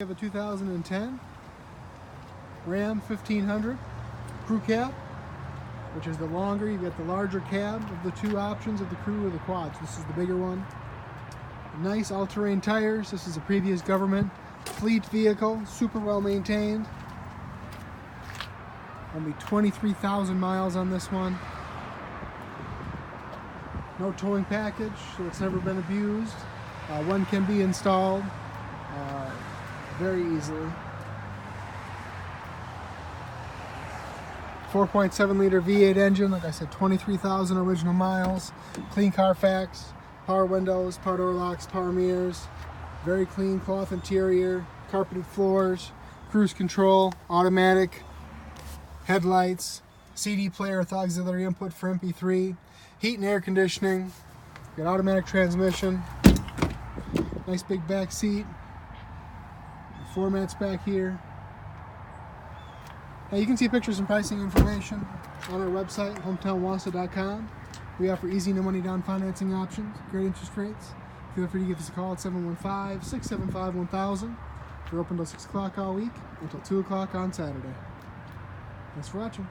We have a 2010 Ram 1500 crew cab, which is the longer. You get the larger cab of the two options of the crew or the quads. This is the bigger one. Nice all-terrain tires. This is a previous government fleet vehicle, super well maintained. Only 23,000 miles on this one. No towing package, so it's never been abused. One can be installed very easily. 4.7 liter V8 engine, like I said, 23,000 original miles. Clean Carfax, power windows, power door locks, power mirrors. Very clean cloth interior, carpeted floors, cruise control, automatic headlights, CD player with auxiliary input for MP3, heat and air conditioning, got automatic transmission, nice big back seat, floor mats back here. Now you can see pictures and pricing information on our website, hometownwausau.com. We offer easy no money down financing options, great interest rates. Feel free to give us a call at 715-675-1000. We're open till 6 o'clock all week until 2 o'clock on Saturday. Thanks for watching.